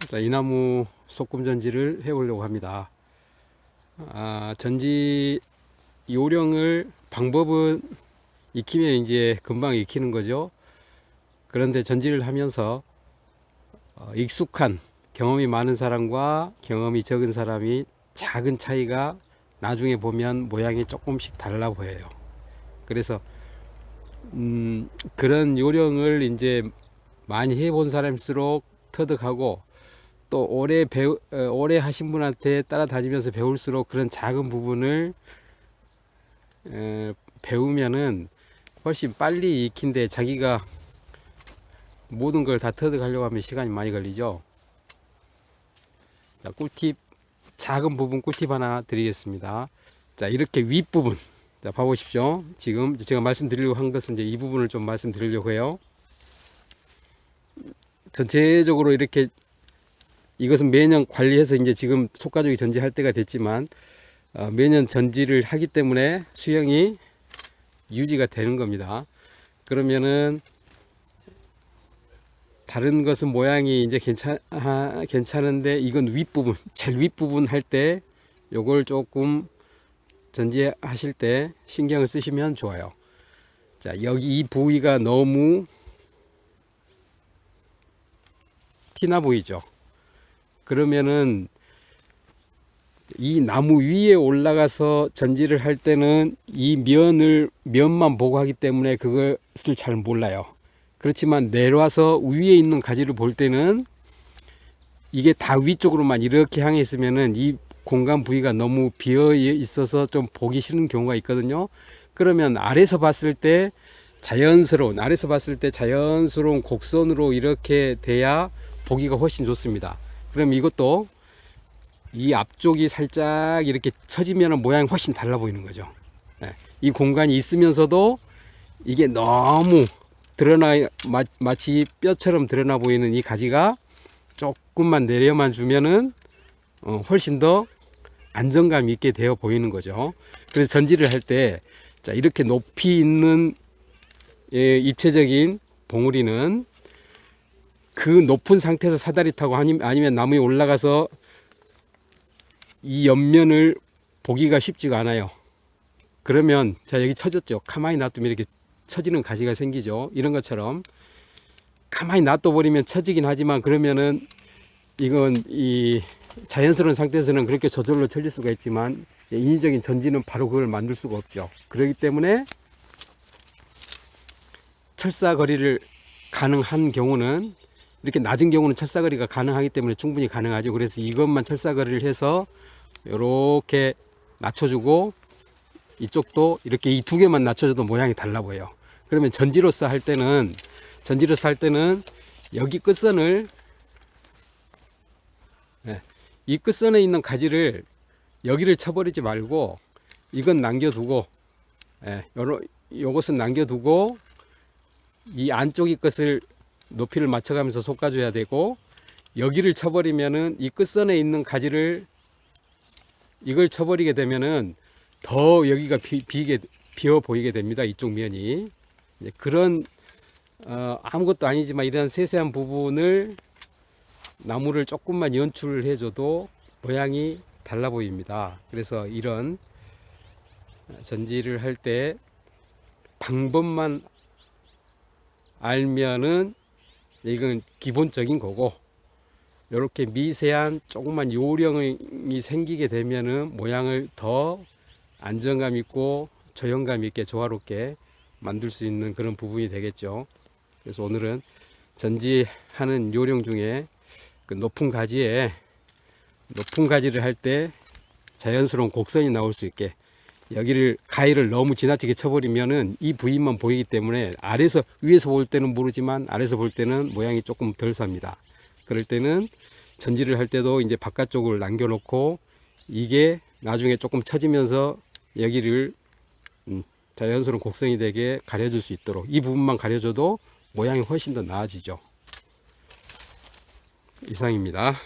자, 이 나무 소금 전지를 해보려고 합니다. 전지 요령을 방법은 익히면 이제 금방 익히는 거죠. 그런데 전지를 하면서 익숙한 경험이 많은 사람과 경험이 적은 사람이 작은 차이가 나중에 보면 모양이 조금씩 달라 보여요. 그래서 그런 요령을 이제 많이 해본 사람일수록 터득하고, 또 오래 하신 분한테 따라다니면서 배울수록 그런 작은 부분을 배우면은 훨씬 빨리 익힌데, 자기가 모든 걸 다 터득하려고 하면 시간이 많이 걸리죠. 자, 꿀팁, 작은 부분 꿀팁 하나 드리겠습니다. 자, 이렇게 윗부분, 자, 봐보십시오. 지금 제가 말씀드리려고 한 것은 이제 이 부분을 좀 말씀드리려고 해요. 전체적으로 이렇게, 이것은 매년 관리해서 이제 지금 속가죽이 전지할 때가 됐지만, 매년 전지를 하기 때문에 수영이 유지가 되는 겁니다. 그러면은 다른 것은 모양이 이제 괜찮은데, 이건 윗부분, 제일 윗부분 할 때 요걸 조금 전지하실 때 신경을 쓰시면 좋아요. 자, 여기 이 부위가 너무 티나 보이죠. 그러면은 이 나무 위에 올라가서 전지를 할 때는 이 면만 보고 하기 때문에 그것을 잘 몰라요. 그렇지만 내려와서 위에 있는 가지를 볼 때는 이게 다 위쪽으로만 이렇게 향해 있으면은 이 공간 부위가 너무 비어 있어서 좀 보기 싫은 경우가 있거든요. 그러면 아래서 봤을 때 자연스러운 곡선으로 이렇게 돼야 보기가 훨씬 좋습니다. 그럼 이것도 이 앞쪽이 살짝 이렇게 처지면 모양이 훨씬 달라 보이는 거죠. 이 공간이 있으면서도 이게 너무 마치 뼈처럼 드러나 보이는 이 가지가 조금만 내려만 주면은 훨씬 더 안정감 있게 되어 보이는 거죠. 그래서 전지를 할 때, 자, 이렇게 높이 있는 입체적인 봉우리는 그 높은 상태에서 사다리 타고 아니면 나무에 올라가서 이 옆면을 보기가 쉽지가 않아요. 그러면, 자, 여기 쳐졌죠. 가만히 놔두면 이렇게 처지는 가지가 생기죠. 이런 것처럼 가만히 놔둬버리면 처지긴 하지만, 그러면은 이건 이 자연스러운 상태에서는 그렇게 저절로 쳐질 수가 있지만, 인위적인 전지는 바로 그걸 만들 수가 없죠. 그렇기 때문에 철사거리를 가능한 경우는, 이렇게 낮은 경우는 철사거리가 가능하기 때문에 충분히 가능하죠. 그래서 이것만 철사거리를 해서 이렇게 낮춰주고, 이쪽도 이렇게 이 두 개만 낮춰줘도 모양이 달라 보여요. 그러면 전지로서 할 때는 여기 끝선을, 이 끝선에 있는 가지를 여기를 쳐버리지 말고, 이건 남겨두고, 요것은 남겨두고, 이 안쪽이 끝을 높이를 맞춰가면서 솎아줘야 되고, 여기를 쳐버리면은 이 끝선에 있는 가지를, 이걸 쳐버리게 되면은 더 여기가 비어 보이게 됩니다. 이쪽 면이. 그런 아무것도 아니지만 이런 세세한 부분을, 나무를 조금만 연출을 해줘도 모양이 달라 보입니다. 그래서 이런 전지를 할 때 방법만 알면은 이건 기본적인 거고, 이렇게 미세한 조그만 요령이 생기게 되면은 모양을 더 안정감 있고 조형감 있게 조화롭게 만들 수 있는 그런 부분이 되겠죠. 그래서 오늘은 전지하는 요령 중에 그 높은 가지를 할 때 자연스러운 곡선이 나올 수 있게, 여기를 가위를 너무 지나치게 쳐버리면은 이 부위만 보이기 때문에 위에서 볼 때는 모르지만 아래서 볼 때는 모양이 조금 덜 삽니다. 그럴 때는 전지를 할 때도 이제 바깥쪽을 남겨놓고, 이게 나중에 조금 처지면서 여기를 자연스러운 곡선이 되게 가려줄 수 있도록, 이 부분만 가려줘도 모양이 훨씬 더 나아지죠. 이상입니다.